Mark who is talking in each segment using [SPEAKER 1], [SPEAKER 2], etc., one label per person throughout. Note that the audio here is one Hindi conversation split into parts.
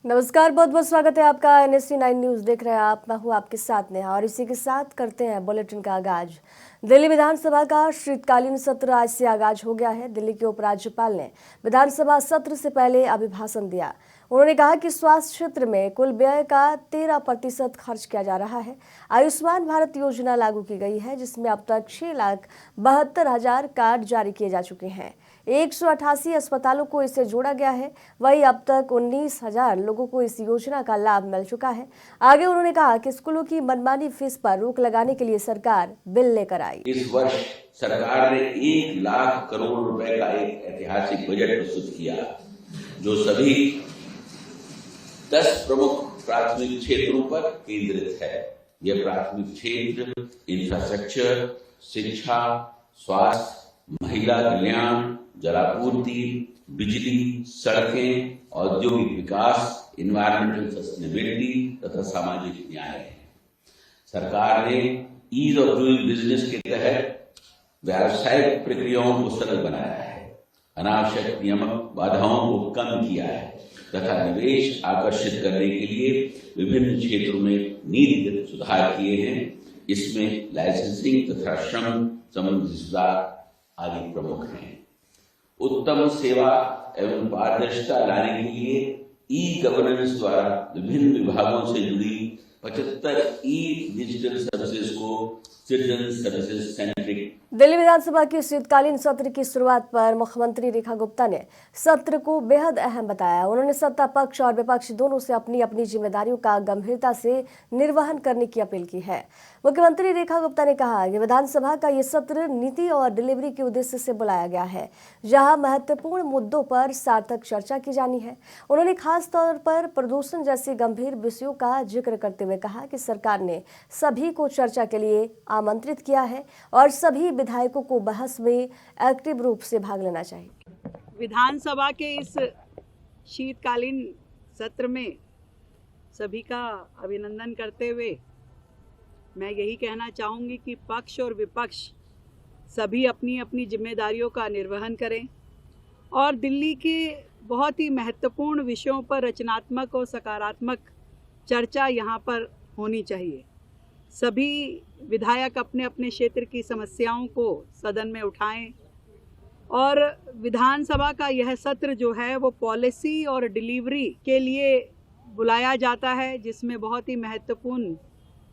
[SPEAKER 1] नमस्कार, बहुत बहुत स्वागत है आपका। NST 9 न्यूज देख रहे हैं आप। मैं हूँ आपके साथ नेहा और इसी के साथ करते हैं बुलेटिन का आगाज। दिल्ली विधानसभा का शीतकालीन सत्र आज से आगाज हो गया है। दिल्ली के उपराज्यपाल ने विधानसभा सत्र से पहले अभिभाषण दिया। उन्होंने कहा कि स्वास्थ्य क्षेत्र में कुल व्यय का 13% खर्च किया जा रहा है। आयुष्मान भारत योजना लागू की गई है, जिसमें अब तक 6,72,000 कार्ड जारी किए जा चुके हैं। 188 अस्पतालों को इससे जोड़ा गया है। वहीं अब तक 19,000 लोगों को इस योजना का लाभ मिल चुका है। आगे उन्होंने कहा कि स्कूलों की मनमानी फीस पर रोक लगाने के लिए सरकार बिल लेकर आई।
[SPEAKER 2] इस वर्ष सरकार ने 1 लाख करोड़ रुपए का एक ऐतिहासिक बजट प्रस्तुत किया, जो सभी 10 प्रमुख प्राथमिक क्षेत्रों पर केंद्रित है। यह प्राथमिक क्षेत्र इंफ्रास्ट्रक्चर, शिक्षा, स्वास्थ्य, महिला कल्याण, जलापूर्ति, बिजली, सड़कें, औद्योगिक विकास, इन्वायरमेंटल सस्टेनेबिलिटी तथा सामाजिक न्याय है। सरकार ने ईज ऑफ डूइंग बिजनेस के तहत व्यावसायिक प्रक्रियाओं को सरल बनाया है, अनावश्यक नियामक बाधाओं को कम किया है तथा निवेश आकर्षित करने के लिए विभिन्न क्षेत्रों में नीतिगत सुधार किए हैं। इसमें लाइसेंसिंग तथा श्रम संबंधी सुधार आदि प्रमुख हैं। उत्तम सेवा एवं पारदर्शिता लाने के लिए ई गवर्नेंस द्वारा विभिन्न विभागों से जुड़ी 75 ई डिजिटल सर्विसेज को सिटीजन सर्विसेज सेंट्रिक।
[SPEAKER 1] दिल्ली विधानसभा के शीतकालीन सत्र की शुरुआत पर मुख्यमंत्री रेखा गुप्ता ने सत्र को बेहद अहम बताया। उन्होंने सत्ता पक्ष और विपक्ष दोनों से अपनी अपनी जिम्मेदारियों का गंभीरता से निर्वहन करने की अपील की है। मुख्यमंत्री रेखा गुप्ता ने कहा कि विधानसभा का ये सत्र नीति और डिलीवरी के उद्देश्य से बुलाया गया है, जहां महत्वपूर्ण मुद्दों पर सार्थक चर्चा की जानी है। उन्होंने खास तौर पर प्रदूषण जैसे गंभीर विषयों का जिक्र करते हुए कहा कि सरकार ने सभी को चर्चा के लिए आमंत्रित किया है और सभी विधायकों को बहस में एक्टिव रूप से भाग लेना चाहिए।
[SPEAKER 3] विधानसभा के इस शीतकालीन सत्र में सभी का अभिनंदन करते हुए मैं यही कहना चाहूँगी कि पक्ष और विपक्ष सभी अपनी अपनी जिम्मेदारियों का निर्वहन करें और दिल्ली के बहुत ही महत्वपूर्ण विषयों पर रचनात्मक और सकारात्मक चर्चा यहाँ पर होनी चाहिए। सभी विधायक अपने अपने क्षेत्र की समस्याओं को सदन में उठाएं और विधानसभा का यह सत्र जो है वो पॉलिसी और डिलीवरी के लिए बुलाया जाता है, जिसमें बहुत ही महत्वपूर्ण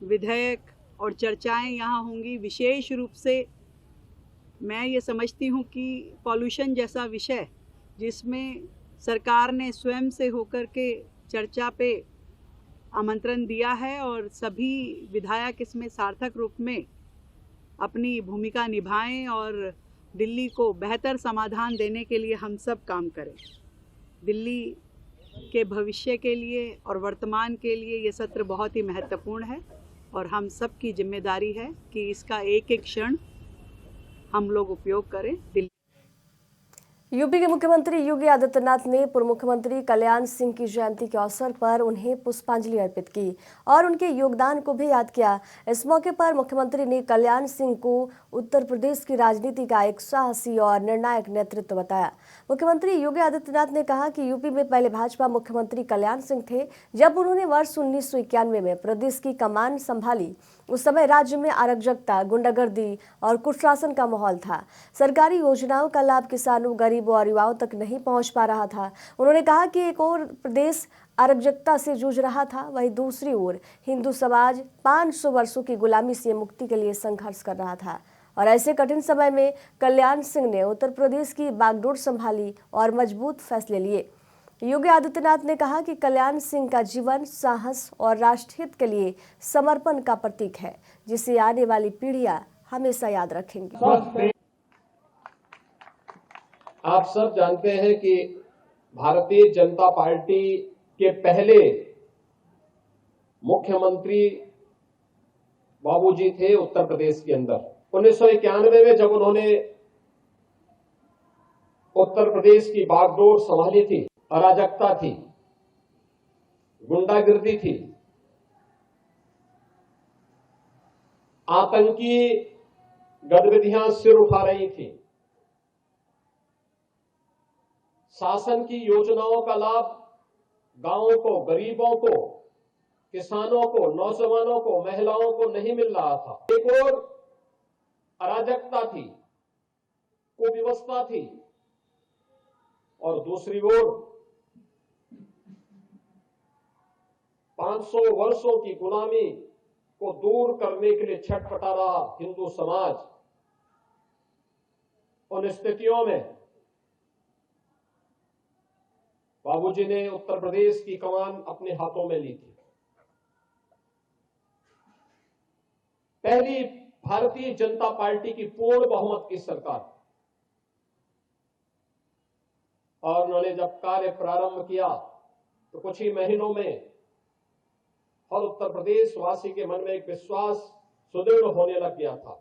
[SPEAKER 3] विधेयक और चर्चाएं यहाँ होंगी। विशेष रूप से मैं ये समझती हूँ कि पॉल्यूशन जैसा विषय जिसमें सरकार ने स्वयं से होकर के चर्चा पे आमंत्रण दिया है और सभी विधायक इसमें सार्थक रूप में अपनी भूमिका निभाएं और दिल्ली को बेहतर समाधान देने के लिए हम सब काम करें। दिल्ली के भविष्य के लिए और वर्तमान के लिए ये सत्र बहुत ही महत्वपूर्ण है और हम सब की जिम्मेदारी है कि इसका एक एक क्षण हम लोग उपयोग करें। दिल्ली
[SPEAKER 1] यूपी के मुख्यमंत्री योगी आदित्यनाथ ने पूर्व मुख्यमंत्री कल्याण सिंह की जयंती के अवसर पर उन्हें पुष्पांजलि अर्पित की और उनके योगदान को भी याद किया। इस मौके पर मुख्यमंत्री ने कल्याण सिंह को उत्तर प्रदेश की राजनीति का एक साहसी और निर्णायक नेतृत्व बताया। मुख्यमंत्री योगी आदित्यनाथ ने कहा कि यूपी में पहले भाजपा मुख्यमंत्री कल्याण सिंह थे। जब उन्होंने वर्ष 1991 में प्रदेश की कमान संभाली, उस समय राज्य में अराजकता, गुंडागर्दी और कुशासन का माहौल था। सरकारी योजनाओं का लाभ किसानों, गरीबों और युवाओं तक नहीं पहुंच पा रहा था। उन्होंने कहा कि एक और प्रदेश अराजकता से जूझ रहा था, वहीं दूसरी ओर हिंदू समाज 500 वर्षों की गुलामी से मुक्ति के लिए संघर्ष कर रहा था और ऐसे कठिन समय में कल्याण सिंह ने उत्तर प्रदेश की बागडोर संभाली और मजबूत फैसले लिए। योगी आदित्यनाथ ने कहा कि कल्याण सिंह का जीवन साहस और राष्ट्रहित के लिए समर्पण का प्रतीक है, जिसे आने वाली पीढ़ियां हमेशा याद रखेंगी।
[SPEAKER 4] आप सब जानते हैं कि भारतीय जनता पार्टी के पहले मुख्यमंत्री बाबूजी थे उत्तर प्रदेश के अंदर। 1991 में जब उन्होंने उत्तर प्रदेश की बागडोर संभाली थी, अराजकता थी, गुंडागिर्दी थी, आतंकी गतिविधियां सिर उठा रही थी, शासन की योजनाओं का लाभ गांवों को, गरीबों को, किसानों को, नौजवानों को, महिलाओं को नहीं मिल रहा था। एक और अराजकता थी, कुव्यवस्था थी, और दूसरी ओर 500 वर्षों की गुलामी को दूर करने के लिए छटपटा रहा हिंदू समाज। उन स्थितियों में बाबूजी ने उत्तर प्रदेश की कमान अपने हाथों में ली थी। पहली भारतीय जनता पार्टी की पूर्ण बहुमत की सरकार, और उन्होंने जब कार्य प्रारंभ किया तो कुछ ही महीनों में हर उत्तर प्रदेश वासी के मन में एक विश्वास सुदृढ़ होने लग गया था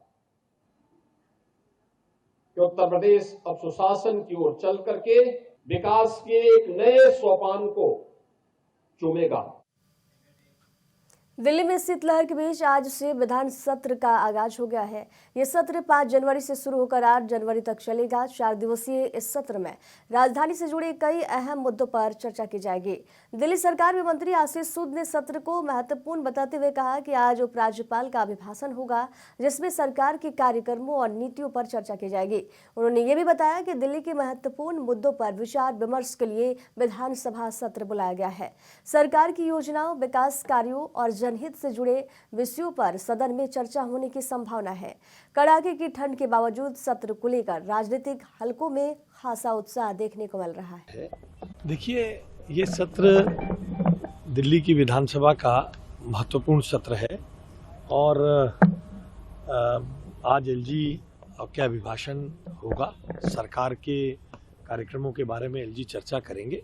[SPEAKER 4] कि उत्तर प्रदेश अब सुशासन की ओर चल करके विकास के एक नए सोपान को चूमेगा।
[SPEAKER 1] दिल्ली में शीतलहर के बीच आज से विधान सत्र का आगाज हो गया है। ये सत्र 5 जनवरी से शुरू होकर 8 जनवरी तक चलेगा। 4 दिवसीय इस सत्र में राजधानी से जुड़े कई अहम मुद्दों पर चर्चा की जाएगी। दिल्ली सरकार में मंत्री आशीष सूद ने सत्र को महत्वपूर्ण बताते हुए कहा कि आज उपराज्यपाल का अभिभाषण होगा, जिसमें सरकार के कार्यक्रमों और नीतियों पर चर्चा की जाएगी। उन्होंने ये भी बताया कि दिल्ली के महत्वपूर्ण मुद्दों पर विचार विमर्श के लिए विधानसभा सत्र बुलाया गया है। सरकार की योजनाओं, विकास कार्यों और जनहित से जुड़े विषयों पर सदन में चर्चा होने की संभावना है। कड़ाके की ठंड के बावजूद सत्र को लेकर राजनीतिक हलकों में खासा उत्साह देखने को मिल रहा है।
[SPEAKER 5] देखिए, ये सत्र दिल्ली की विधानसभा का महत्वपूर्ण सत्र है और आज एलजी के अभिभाषण होगा। सरकार के कार्यक्रमों के बारे में एलजी चर्चा करेंगे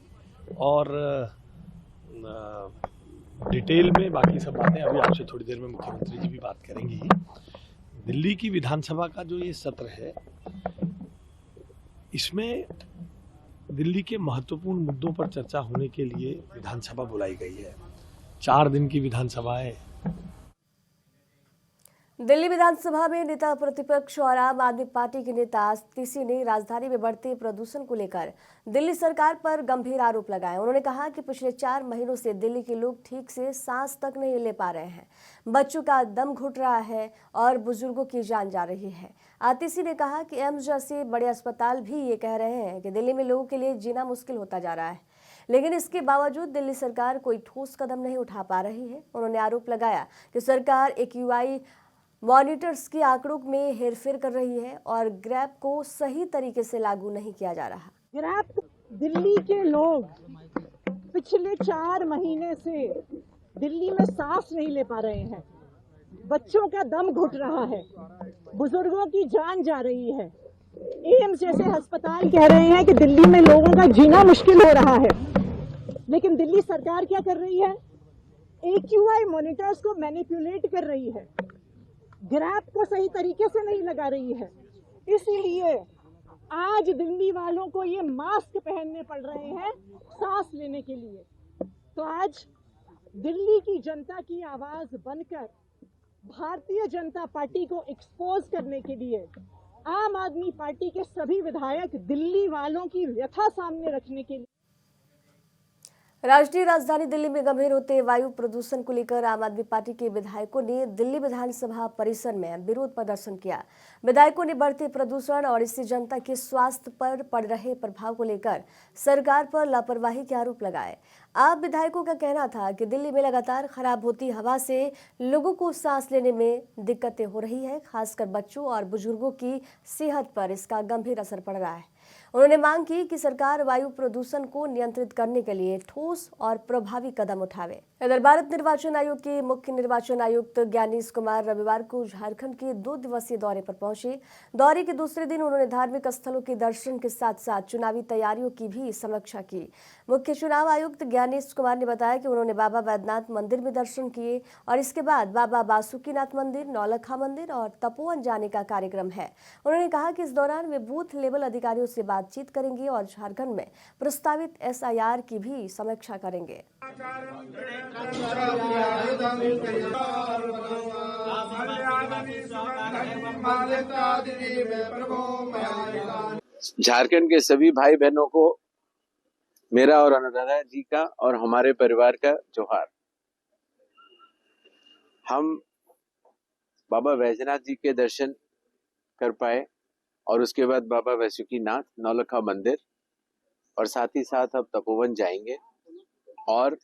[SPEAKER 5] और डिटेल में बाकी सब बातें अभी आपसे थोड़ी देर में मुख्यमंत्री जी भी बात करेंगे। दिल्ली की विधानसभा का जो ये सत्र है, इसमें दिल्ली के महत्वपूर्ण मुद्दों पर चर्चा होने के लिए विधानसभा बुलाई गई है। 4 दिन की विधानसभा है।
[SPEAKER 1] दिल्ली विधानसभा में नेता प्रतिपक्ष और आम आदमी पार्टी के नेता आतिशी ने राजधानी में बढ़ते प्रदूषण को लेकर दिल्ली सरकार पर गंभीर आरोप लगाए। उन्होंने कहा कि पिछले 4 महीनों से दिल्ली के लोग ठीक से सांस तक नहीं ले पा रहे हैं, बच्चों का दम घुट रहा है और बुजुर्गों की जान जा रही है। आतिशी ने कहा कि एम्स जैसे बड़े अस्पताल भी ये कह रहे हैं कि दिल्ली में लोगों के लिए जीना मुश्किल होता जा रहा है, लेकिन इसके बावजूद दिल्ली सरकार कोई ठोस कदम नहीं उठा पा रही है। उन्होंने आरोप लगाया कि सरकार AQI मॉनिटर्स के आंकड़ों में हेरफेर कर रही है और ग्रैप को सही तरीके से लागू नहीं किया जा रहा।
[SPEAKER 6] ग्रैप दिल्ली के लोग पिछले 4 महीने से दिल्ली में सांस नहीं ले पा रहे हैं, बच्चों का दम घुट रहा है, बुजुर्गों की जान जा रही है। एम्स जैसे अस्पताल कह रहे हैं कि दिल्ली में लोगों का जीना मुश्किल हो रहा है, लेकिन दिल्ली सरकार क्या कर रही है? AQI मॉनिटर्स को मैनिपुलेट कर रही है, ग्रैप को सही तरीके से नहीं लगा रही है। इसीलिए आज दिल्ली वालों को ये मास्क पहनने पड़ रहे हैं सांस लेने के लिए। तो आज दिल्ली की जनता की आवाज बनकर भारतीय जनता पार्टी को एक्सपोज करने के लिए आम आदमी पार्टी के सभी विधायक दिल्ली वालों की व्यथा सामने रखने के लिए
[SPEAKER 1] राष्ट्रीय राजधानी दिल्ली में गंभीर होते वायु प्रदूषण को लेकर आम आदमी पार्टी के विधायकों ने दिल्ली विधानसभा परिसर में विरोध प्रदर्शन किया। विधायकों ने बढ़ते प्रदूषण और इससे जनता के स्वास्थ्य पर पड़ रहे प्रभाव को लेकर सरकार पर लापरवाही के आरोप लगाए। आप विधायकों का कहना था कि दिल्ली में लगातार खराब होती हवा से लोगों को सांस लेने में दिक्कतें हो रही है, खासकर बच्चों और बुजुर्गों की सेहत पर इसका गंभीर असर पड़ रहा है। उन्होंने मांग की कि सरकार वायु प्रदूषण को नियंत्रित करने के लिए ठोस और प्रभावी कदम उठावे। इधर भारत निर्वाचन आयोग के मुख्य निर्वाचन आयुक्त ज्ञानेश कुमार रविवार को झारखंड के 2 दिवसीय दौरे पर पहुंचे। दौरे के दूसरे दिन उन्होंने धार्मिक स्थलों के दर्शन के साथ साथ चुनावी तैयारियों की भी समीक्षा की। मुख्य चुनाव आयुक्त ज्ञानेश कुमार ने बताया कि उन्होंने बाबा बैद्यनाथ मंदिर में दर्शन किए और इसके बाद बाबा बासुकीनाथ मंदिर, नौलखा मंदिर और तपोवन जाने का कार्यक्रम है। उन्होंने कहा कि इस दौरान वे बूथ लेवल अधिकारियों से बातचीत करेंगे और झारखंड में प्रस्तावित SIR की भी समीक्षा करेंगे।
[SPEAKER 7] झारखंड के सभी भाई बहनों को मेरा और अनुराधा जी का और हमारे परिवार का जोहार। हम बाबा वैद्यनाथ जी के दर्शन कर पाए और उसके बाद बाबा वैसुकीनाथ नौलखा मंदिर और साथ ही साथ अब तपोवन जाएंगे और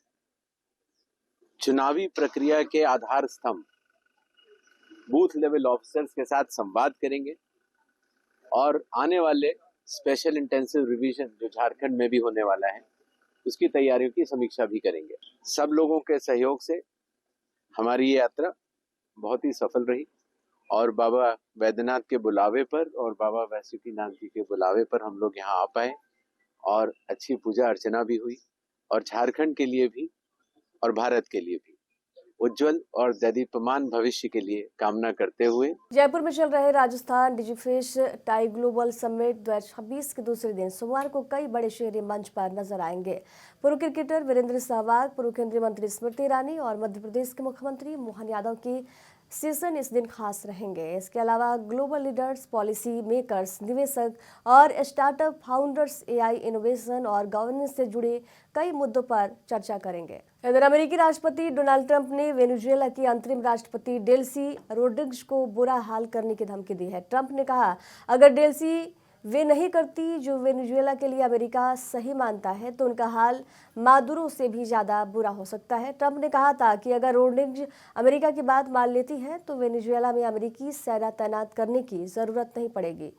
[SPEAKER 7] चुनावी प्रक्रिया के आधार स्तंभ बूथ लेवल ऑफिसर्स के साथ संवाद करेंगे और आने वाले स्पेशल इंटेंसिव रिवीजन जो झारखंड में भी होने वाला है उसकी तैयारियों की समीक्षा भी करेंगे। सब लोगों के सहयोग से हमारी ये यात्रा बहुत ही सफल रही और बाबा वैद्यनाथ के बुलावे पर और बाबा वैसुकीनाथ जी के बुलावे पर हम लोग यहाँ आ पाए और अच्छी पूजा अर्चना भी हुई और झारखंड के लिए भी और भारत के लिए भी उज्जवल और दीप्यमान भविष्य के लिए कामना करते हुए
[SPEAKER 1] जयपुर में चल रहे राजस्थान डिजिफिश टाई ग्लोबल समिट 2026 के दूसरे दिन सोमवार को कई बड़े शहरी मंच पर नजर आएंगे। पूर्व क्रिकेटर वीरेंद्र सहवाग, पूर्व केंद्रीय मंत्री स्मृति ईरानी और मध्य प्रदेश के मुख्यमंत्री मोहन यादव की सेशन इस दिन खास रहेंगे। इसके अलावा ग्लोबल लीडर्स, पॉलिसी मेकर्स, निवेशक और स्टार्टअप फाउंडर्स एआई इनोवेशन और गवर्नेंस से जुड़े कई मुद्दों पर चर्चा करेंगे। इधर अमेरिकी राष्ट्रपति डोनाल्ड ट्रंप ने वेनेजुएला की अंतरिम राष्ट्रपति डेल्सी रोड्रिग्स को बुरा हाल करने की धमकी दी है। ट्रंप ने कहा, अगर डेल्सी वे नहीं करती जो वेनेजुएला के लिए अमेरिका सही मानता है तो उनका हाल मादुरो से भी ज्यादा बुरा हो सकता है। ट्रंप ने कहा था कि अगर रोड्रिग्स अमेरिका की बात मान लेती है तो वेनेजुएला में अमेरिकी सेना तैनात करने की जरूरत नहीं पड़ेगी।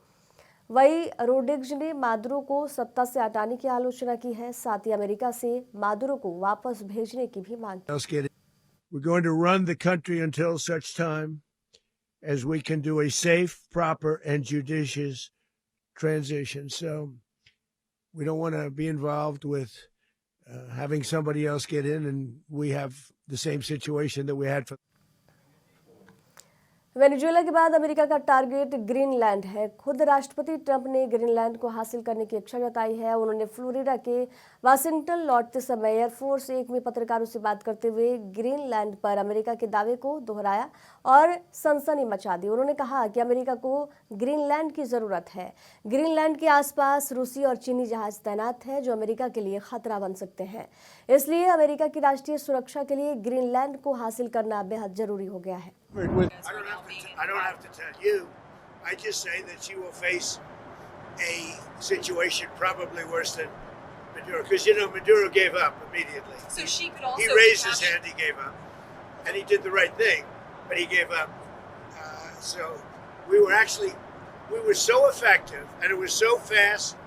[SPEAKER 1] वही रोड्रिग्स ने मादुरो को सत्ता से हटाने की आलोचना की है, साथ ही अमेरिका से मादुरो को वापस भेजने की भी मांग की।
[SPEAKER 8] We're going to run the country until such time as we can do a safe, proper, and judicious transition. So we don't want to be involved with having somebody else get in and we have the same situation that we had for.
[SPEAKER 1] Venezuela के बाद अमेरिका का टारगेट ग्रीनलैंड है। खुद राष्ट्रपति ट्रंप ने ग्रीनलैंड को हासिल करने की इच्छा जताई है। उन्होंने फ्लोरिडा के वाशिंगटन लौटते समय एयरफोर्स 1 में पत्रकारों से बात करते हुए ग्रीनलैंड पर अमेरिका के दावे को दोहराया और सनसनी मचा दी। उन्होंने कहा कि अमेरिका को ग्रीनलैंड की जरूरत है। ग्रीनलैंड के आसपास रूसी और चीनी जहाज तैनात है जो अमेरिका के लिए खतरा बन सकते हैं, इसलिए अमेरिका की राष्ट्रीय सुरक्षा के लिए ग्रीनलैंड को हासिल करना बेहद जरूरी हो गया है।
[SPEAKER 8] I don't have to tell you. I just say that she will face a situation probably worse than Maduro, because Maduro gave up immediately.
[SPEAKER 9] So she could also.
[SPEAKER 8] He raised his hand. He gave up, and he did the right thing, but he gave up. So we were so effective, and it was so fast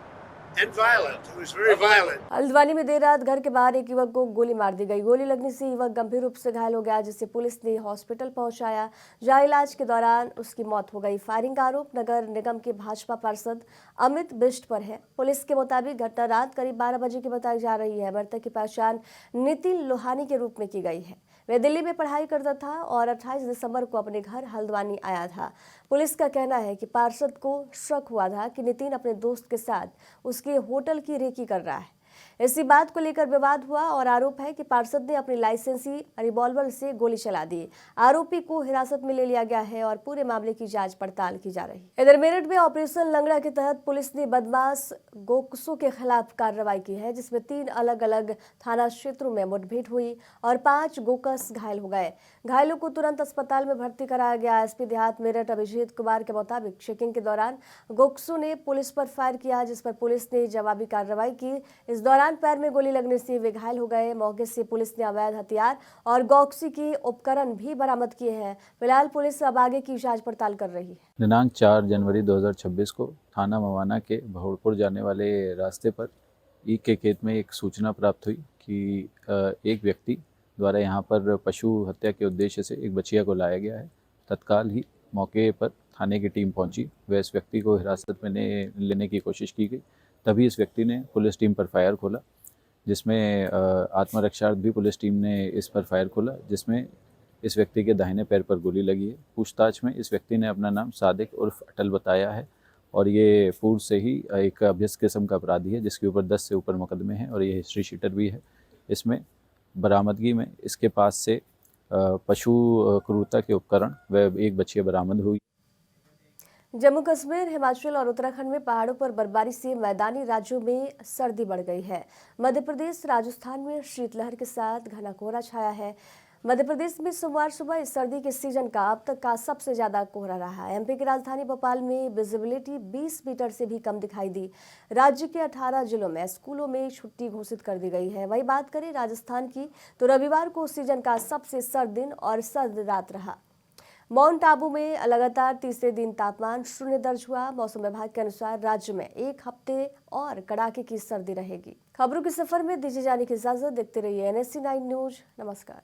[SPEAKER 8] and violent. It was very violent.
[SPEAKER 1] Haldwani में देर रात घर के बाहर एक युवक को गोली मार दी गई। गोली लगने से युवक गंभीर रूप से घायल हो गया, जिसे पुलिस ने हॉस्पिटल पहुंचाया, जहां इलाज के दौरान उसकी मौत हो गई। फायरिंग का आरोप नगर निगम के भाजपा पार्षद अमित बिष्ट पर है। पुलिस के मुताबिक घटना रात करीब 12 बजे की बताई जा रही है। मृतक की पहचान नितिन लोहानी के रूप में की गई है। वह दिल्ली में पढ़ाई करता था और 28 दिसंबर को अपने घर हल्द्वानी आया था। पुलिस का कहना है कि पार्षद को शक हुआ था कि नितिन अपने दोस्त के साथ उसके होटल की रेकी कर रहा है। इसी बात को लेकर विवाद हुआ और आरोप है कि पार्षद ने अपनी लाइसेंसी रिवॉल्वर से गोली चला दी। आरोपी को हिरासत में ले लिया गया है और पूरे मामले की जांच पड़ताल की जा रही है। इधर मेरठ में ऑपरेशन लंगड़ा के तहत पुलिस ने बदमाश गोकसों के खिलाफ कार्रवाई की है, जिसमें 3 अलग अलग थाना क्षेत्रों में मुठभेड़ हुई और 5 गोकस घायल हो गए। घायलों को तुरंत अस्पताल में भर्ती कराया गया। एसपी देहात मेरठ अभिजीत कुमार के मुताबिक चेकिंग के दौरान गोकसों ने पुलिस पर फायर किया, जिस पर पुलिस ने जवाबी कार्रवाई की। इस दौरान पैर में गोली लगने से वे घायल हो गए। मौके से पुलिस ने अवैध हथियार और गौकसी के उपकरण भी बरामद किए हैं। फिलहाल पुलिस अब आगे की जांच पड़ताल कर रही है।
[SPEAKER 10] दिनांक 4 जनवरी 2026 को थाना मवाना के भौड़पुर जाने वाले रास्ते पर ईख के खेत में एक सूचना प्राप्त हुई कि एक व्यक्ति द्वारा यहाँ पर पशु हत्या के उद्देश्य से एक बछिया को लाया गया है। तत्काल ही मौके पर थाने की टीम पहुंची व इस व्यक्ति को हिरासत में लेने की कोशिश की गई। तभी इस व्यक्ति ने पुलिस टीम पर फायर खोला, जिसमें आत्मरक्षार्थ भी पुलिस टीम ने इस पर फायर खोला, जिसमें इस व्यक्ति के दाहिने पैर पर गोली लगी है। पूछताछ में इस व्यक्ति ने अपना नाम सादिक उर्फ अटल बताया है और ये पूर्व से ही एक अभ्यस्त किस्म का अपराधी है, जिसके ऊपर 10 से ऊपर मुकदमे हैं और ये हिस्ट्री शीटर भी है। इसमें बरामदगी में इसके पास से पशु क्रूरता के उपकरण व एक बछिया बरामद हुई।
[SPEAKER 1] जम्मू कश्मीर, हिमाचल और उत्तराखंड में पहाड़ों पर बर्फबारी से मैदानी राज्यों में सर्दी बढ़ गई है। मध्य प्रदेश, राजस्थान में शीतलहर के साथ घना कोहरा छाया है। मध्य प्रदेश में सोमवार सुबह इस सर्दी के सीजन का अब तक का सबसे ज्यादा कोहरा रहा। एमपी की राजधानी भोपाल में विजिबिलिटी 20 मीटर से भी कम दिखाई दी। राज्य के 18 जिलों में स्कूलों में छुट्टी घोषित कर दी गई है। वही बात करें राजस्थान की तो रविवार को सीजन का सबसे सर्द दिन और सर्द रात रहा। माउंट आबू में लगातार तीसरे दिन तापमान 0 दर्ज हुआ। मौसम विभाग के अनुसार राज्य में एक हफ्ते और कड़ाके की सर्दी रहेगी। खबरों के सफर में दीजिए जाने की इजाजत। देखते रहिए NSC 9 न्यूज। नमस्कार।